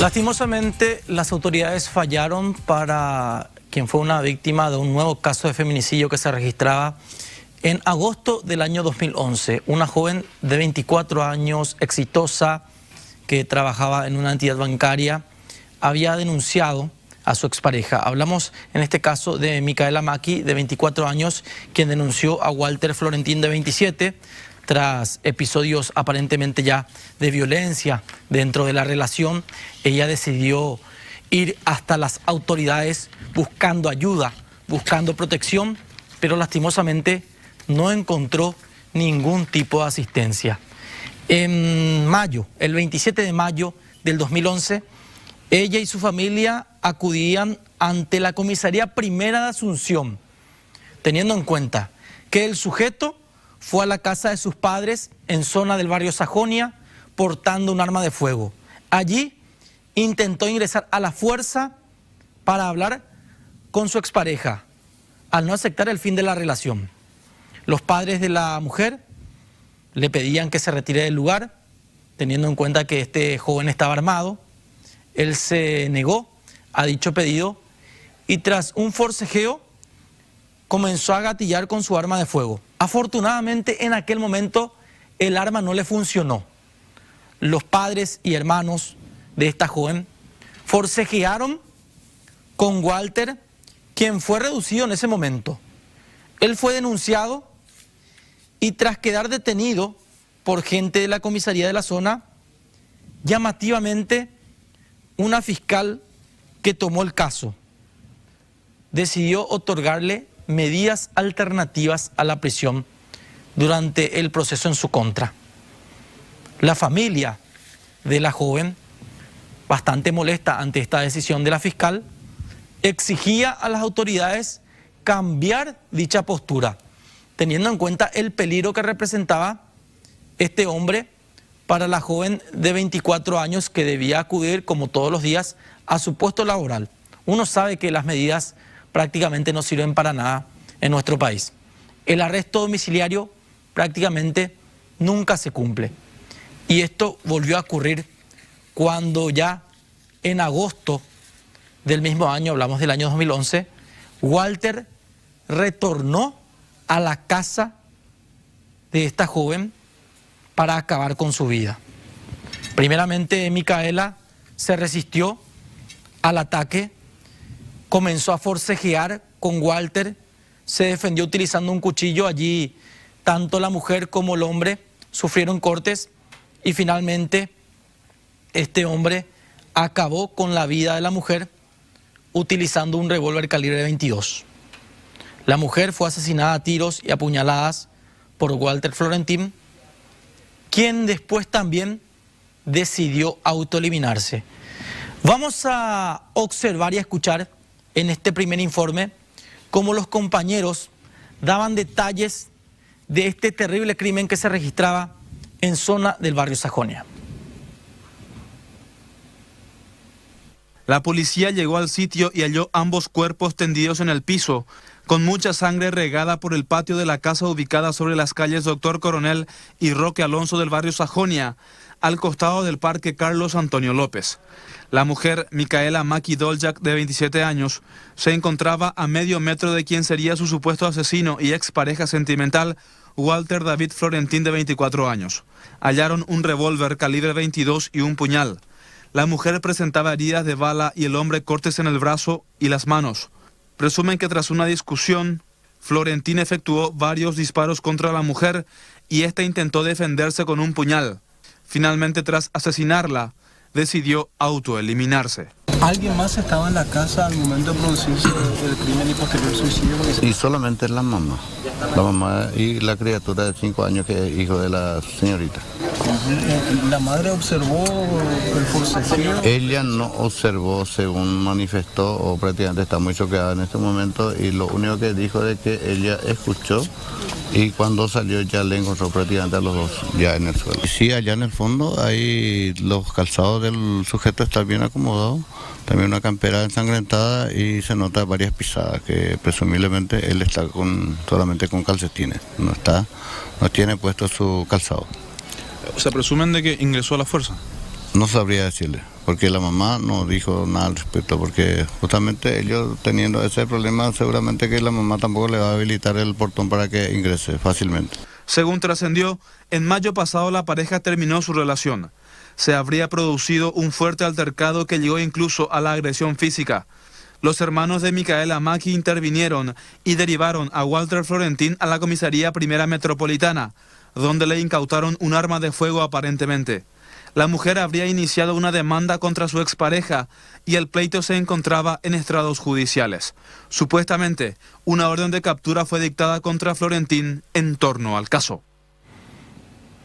Lastimosamente, las autoridades fallaron para quien fue una víctima de un nuevo caso de feminicidio que se registraba en agosto del año 2011. Una joven de 24 años, exitosa, que trabajaba en una entidad bancaria, había denunciado a su expareja. Hablamos en este caso de Micaela Maki, de 24 años, quien denunció a Walter Florentín, de 27, tras episodios aparentemente ya de violencia dentro de la relación. Ella decidió ir hasta las autoridades buscando ayuda, buscando protección, pero lastimosamente no encontró ningún tipo de asistencia. En mayo, el 27 de mayo del 2011, ella y su familia acudían ante la Comisaría Primera de Asunción, teniendo en cuenta que el sujeto fue a la casa de sus padres en zona del barrio Sajonia portando un arma de fuego. Allí intentó ingresar a la fuerza para hablar con su expareja, al no aceptar el fin de la relación. Los padres de la mujer le pedían que se retire del lugar, teniendo en cuenta que este joven estaba armado. Él se negó a dicho pedido y tras un forcejeo comenzó a gatillar con su arma de fuego. Afortunadamente, en aquel momento el arma no le funcionó. Los padres y hermanos de esta joven forcejearon con Walter, quien fue reducido en ese momento. Él fue denunciado y tras quedar detenido por gente de la comisaría de la zona, llamativamente una fiscal que tomó el caso decidió otorgarle medidas alternativas a la prisión durante el proceso en su contra. La familia de la joven, bastante molesta ante esta decisión de la fiscal, exigía a las autoridades cambiar dicha postura, teniendo en cuenta el peligro que representaba este hombre para la joven de 24 años que debía acudir, como todos los días, a su puesto laboral. Uno sabe que las medidas prácticamente no sirven para nada en nuestro país. El arresto domiciliario prácticamente nunca se cumple. Y esto volvió a ocurrir cuando ya en agosto del mismo año, hablamos del año 2011, Walter retornó a la casa de esta joven para acabar con su vida. Primeramente, Micaela se resistió al ataque, comenzó a forcejear con Walter, se defendió utilizando un cuchillo. Allí tanto la mujer como el hombre sufrieron cortes y finalmente este hombre acabó con la vida de la mujer utilizando un revólver calibre 22. La mujer fue asesinada a tiros y apuñaladas por Walter Florentín, quien después también decidió autoeliminarse. Vamos a observar y a escuchar en este primer informe cómo los compañeros daban detalles de este terrible crimen que se registraba en zona del barrio Sajonia. La policía llegó al sitio y halló ambos cuerpos tendidos en el piso, con mucha sangre regada por el patio de la casa ubicada sobre las calles Doctor Coronel y Roque Alonso del barrio Sajonia, al costado del parque Carlos Antonio López. La mujer, Micaela Maki Doljak, de 27 años, se encontraba a medio metro de quien sería su supuesto asesino y expareja sentimental, Walter David Florentín, de 24 años. Hallaron un revólver calibre 22 y un puñal. La mujer presentaba heridas de bala y el hombre cortes en el brazo y las manos. Presumen que tras una discusión, Florentín efectuó varios disparos contra la mujer y ésta intentó defenderse con un puñal. Finalmente, tras asesinarla, decidió autoeliminarse. ¿Alguien más estaba en la casa al momento de producirse el crimen y posterior suicidio? Y solamente la mamá y la criatura de 5 años que es hijo de la señorita. ¿La madre observó el forcejeo? Ella no observó, según manifestó, o prácticamente está muy choqueada en este momento, y lo único que dijo es que ella escuchó y cuando salió ya le encontró prácticamente a los dos ya en el suelo. Sí, allá en el fondo hay los calzados del sujeto, están bien acomodados, también una campera ensangrentada y se nota varias pisadas, que presumiblemente él está solamente con calcetines, no tiene puesto su calzado. ¿Se presumen de que ingresó a la fuerza? No sabría decirle. porque la mamá no dijo nada al respecto, porque justamente ellos teniendo ese problema, seguramente que la mamá tampoco le va a habilitar el portón para que ingrese fácilmente. Según trascendió, en mayo pasado la pareja terminó su relación. Se habría producido un fuerte altercado que llegó incluso a la agresión física. Los hermanos de Micaela Maki intervinieron y derivaron a Walter Florentín a la comisaría primera metropolitana, donde le incautaron un arma de fuego aparentemente. La mujer habría iniciado una demanda contra su expareja y el pleito se encontraba en estrados judiciales. Supuestamente, una orden de captura fue dictada contra Florentín en torno al caso.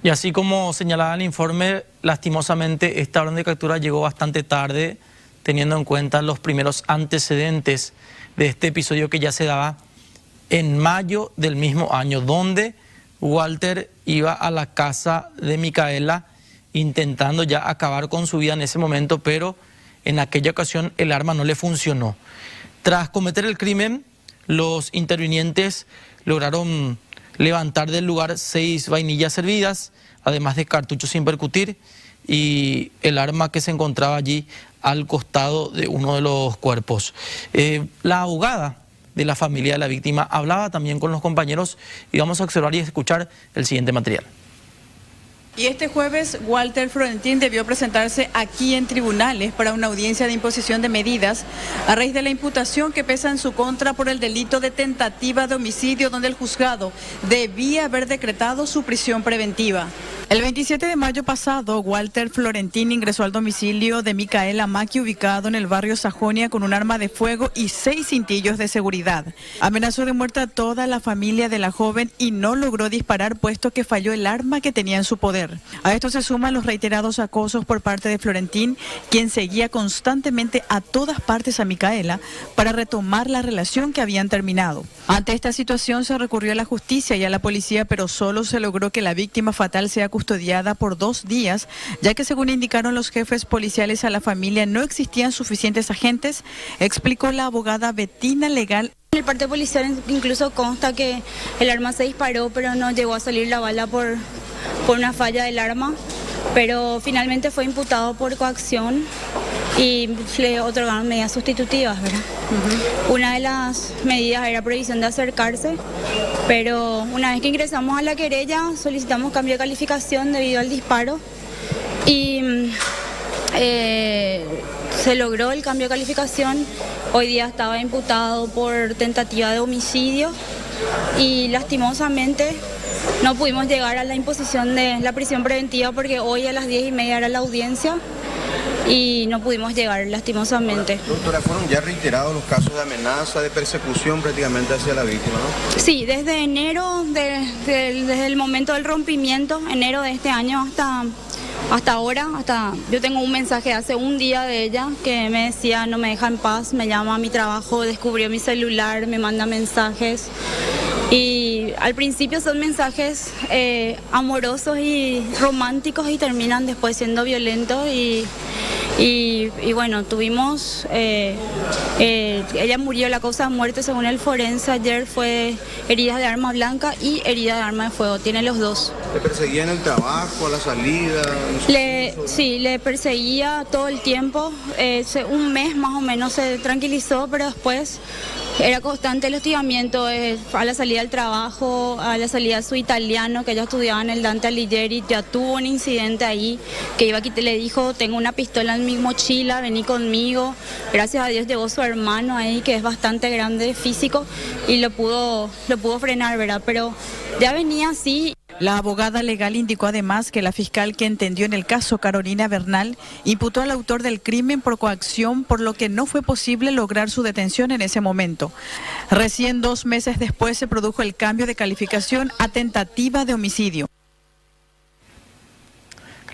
Y así como señalaba el informe, lastimosamente esta orden de captura llegó bastante tarde, teniendo en cuenta los primeros antecedentes de este episodio que ya se daba en mayo del mismo año, donde Walter iba a la casa de Micaela intentando ya acabar con su vida en ese momento, pero en aquella ocasión el arma no le funcionó. Tras cometer el crimen, los intervinientes lograron levantar del lugar 6 vainillas servidas, además de cartuchos sin percutir y el arma que se encontraba allí al costado de uno de los cuerpos. La abogada de la familia de la víctima hablaba también con los compañeros y vamos a observar y escuchar el siguiente material. Y este jueves, Walter Florentín debió presentarse aquí en tribunales para una audiencia de imposición de medidas a raíz de la imputación que pesa en su contra por el delito de tentativa de homicidio, donde el juzgado debía haber decretado su prisión preventiva. El 27 de mayo pasado, Walter Florentín ingresó al domicilio de Micaela Maki, ubicado en el barrio Sajonia, con un arma de fuego y 6 cintillos de seguridad. Amenazó de muerte a toda la familia de la joven y no logró disparar, puesto que falló el arma que tenía en su poder. A esto se suman los reiterados acosos por parte de Florentín, quien seguía constantemente a todas partes a Micaela para retomar la relación que habían terminado. Ante esta situación se recurrió a la justicia y a la policía, pero solo se logró que la víctima fatal sea custodiada por 2 días, ya que según indicaron los jefes policiales a la familia no existían suficientes agentes, explicó la abogada Betina Legal. En el parte policial incluso consta que el arma se disparó, pero no llegó a salir la bala por una falla del arma, pero finalmente fue imputado por coacción y le otorgaron medidas sustitutivas, ¿verdad? Una de las medidas era prohibición de acercarse, pero una vez que ingresamos a la querella solicitamos cambio de calificación debido al disparo y se logró el cambio de calificación. Hoy día estaba imputado por tentativa de homicidio y lastimosamente no pudimos llegar a la imposición de la prisión preventiva porque hoy a las 10:30 era la audiencia y no pudimos llegar lastimosamente. Doctora, ¿fueron ya reiterados los casos de amenaza, de persecución prácticamente hacia la víctima, no? Sí, desde enero, desde el momento del rompimiento, enero de este año hasta ahora, yo tengo un mensaje hace un día de ella que me decía no me deja en paz, me llama a mi trabajo, descubrió mi celular, me manda mensajes y al principio son mensajes amorosos y románticos y terminan después siendo violentos y bueno, tuvimos, ella murió, la causa de muerte según el forense ayer fue heridas de arma blanca y herida de arma de fuego, tiene los dos. ¿Le perseguía en el trabajo, a la salida? Sí, le perseguía todo el tiempo, un mes más o menos se tranquilizó, pero después era constante el hostigamiento a la salida del trabajo, a la salida de su italiano, que ella estudiaba en el Dante Alighieri, ya tuvo un incidente ahí, que iba a quitar, le dijo, tengo una pistola en mi mochila, vení conmigo. Gracias a Dios llegó su hermano ahí, que es bastante grande físico, y lo pudo frenar, ¿verdad? Pero ya venía así. La abogada legal indicó además que la fiscal que entendió en el caso, Carolina Bernal, imputó al autor del crimen por coacción, por lo que no fue posible lograr su detención en ese momento. Recién 2 meses después se produjo el cambio de calificación a tentativa de homicidio.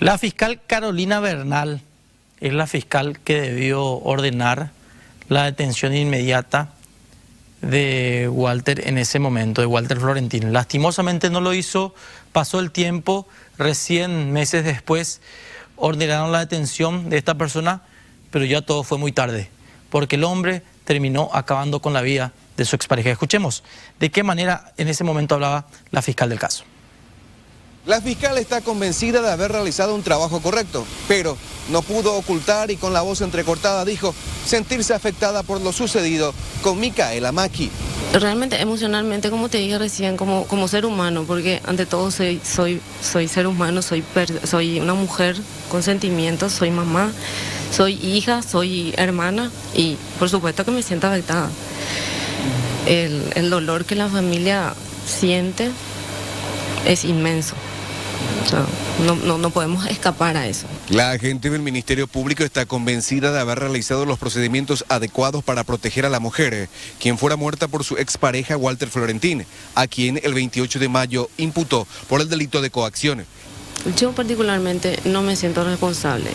La fiscal Carolina Bernal es la fiscal que debió ordenar la detención inmediata de Walter en ese momento, de Walter Florentín. Lastimosamente no lo hizo, pasó el tiempo, recién meses después ordenaron la detención de esta persona, pero ya todo fue muy tarde, porque el hombre terminó acabando con la vida de su expareja. Escuchemos de qué manera en ese momento hablaba la fiscal del caso. La fiscal está convencida de haber realizado un trabajo correcto, pero no pudo ocultar y con la voz entrecortada dijo sentirse afectada por lo sucedido con Micaela Maki. Realmente emocionalmente, como te dije recién, como ser humano, porque ante todo soy ser humano, soy una mujer con sentimientos, soy mamá, soy hija, soy hermana y por supuesto que me siento afectada. El dolor que la familia siente es inmenso. O sea, no podemos escapar a eso. La agente del Ministerio Público está convencida de haber realizado los procedimientos adecuados para proteger a la mujer, quien fuera muerta por su expareja Walter Florentín, a quien el 28 de mayo imputó por el delito de coacción. Yo particularmente no me siento responsable.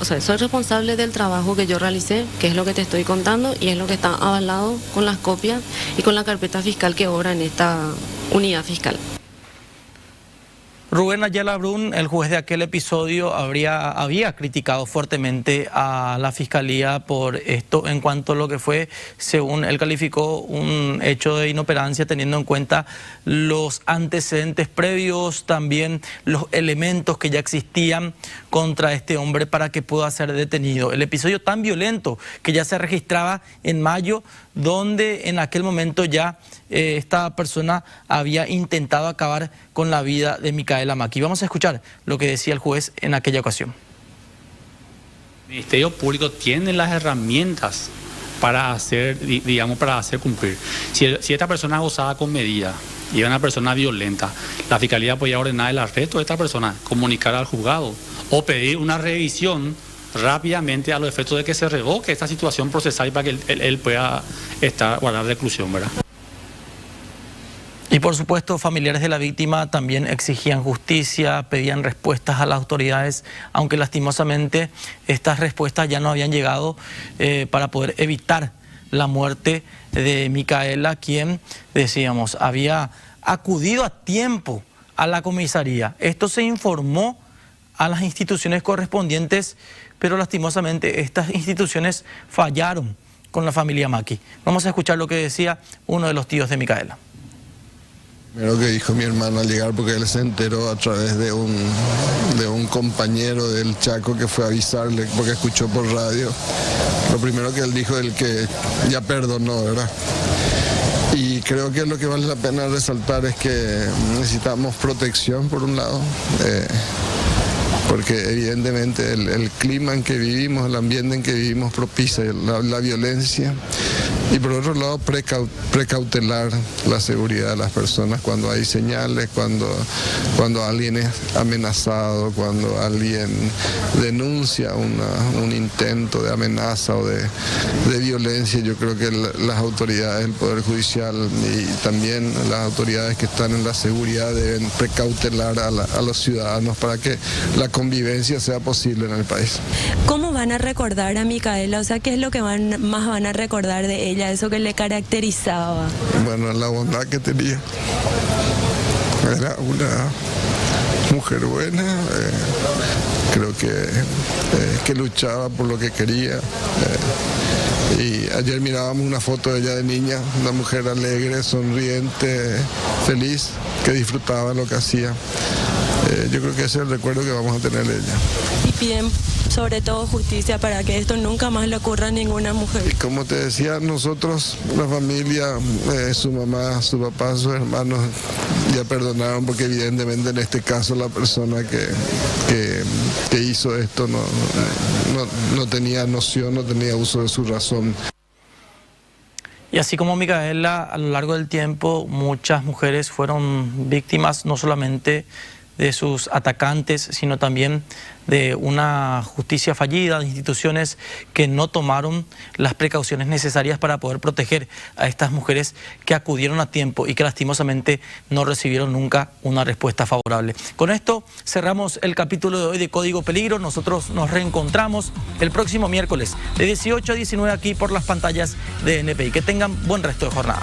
Soy responsable del trabajo que yo realicé, que es lo que te estoy contando y es lo que está avalado con las copias y con la carpeta fiscal que obra en esta unidad fiscal. Rubén Ayala Brun, el juez de aquel episodio, había criticado fuertemente a la Fiscalía por esto en cuanto a lo que fue, según él calificó, un hecho de inoperancia teniendo en cuenta los antecedentes previos, también los elementos que ya existían contra este hombre para que pueda ser detenido. El episodio tan violento que ya se registraba en mayo, donde en aquel momento ya esta persona había intentado acabar con la vida de Micaela Maki. Vamos a escuchar lo que decía el juez en aquella ocasión. El Ministerio Público tiene las herramientas para hacer, para hacer cumplir. Si esta persona gozaba con medida y era una persona violenta, la Fiscalía podía ordenar el arresto de esta persona, comunicar al juzgado o pedir una revisión rápidamente a los efectos de que se revoque esta situación procesal para que él pueda guardar reclusión, ¿verdad? Y por supuesto, familiares de la víctima también exigían justicia, pedían respuestas a las autoridades, aunque lastimosamente estas respuestas ya no habían llegado para poder evitar la muerte de Micaela, quien, decíamos, había acudido a tiempo a la comisaría. Esto se informó a las instituciones correspondientes, pero lastimosamente estas instituciones fallaron con la familia Maki. Vamos a escuchar lo que decía uno de los tíos de Micaela. Lo que dijo mi hermano al llegar, porque él se enteró a través de un compañero del Chaco que fue a avisarle, porque escuchó por radio. Lo primero que él dijo es que ya perdonó, ¿verdad? Y creo que lo que vale la pena resaltar es que necesitamos protección, por un lado, porque evidentemente el clima en que vivimos, el ambiente en que vivimos propicia la violencia. Y por otro lado, precautelar la seguridad de las personas cuando hay señales, cuando alguien es amenazado, cuando alguien denuncia un intento de amenaza o de violencia. Yo creo que las autoridades del Poder Judicial y también las autoridades que están en la seguridad deben precautelar a los ciudadanos para que la convivencia sea posible en el país. ¿Cómo van a recordar a Micaela? O sea, ¿qué es lo que más van a recordar de ella? Eso que le caracterizaba. Bueno, la bondad que tenía. Era una mujer buena, creo que luchaba por lo que quería. Y ayer mirábamos una foto de ella de niña, una mujer alegre, sonriente, feliz, que disfrutaba lo que hacía. Yo creo que ese es el recuerdo que vamos a tener de ella. Y piden sobre todo justicia para que esto nunca más le ocurra a ninguna mujer. Y como te decía, nosotros, la familia, su mamá, su papá, sus hermanos ya perdonaron, porque evidentemente en este caso la persona que hizo esto no tenía noción, no tenía uso de su razón. Y así como Micaela, a lo largo del tiempo muchas mujeres fueron víctimas no solamente de sus atacantes, sino también de una justicia fallida, de instituciones que no tomaron las precauciones necesarias para poder proteger a estas mujeres que acudieron a tiempo y que lastimosamente no recibieron nunca una respuesta favorable. Con esto cerramos el capítulo de hoy de Código Peligro. Nosotros nos reencontramos el próximo miércoles de 18 a 19 aquí por las pantallas de NPI. Que tengan buen resto de jornada.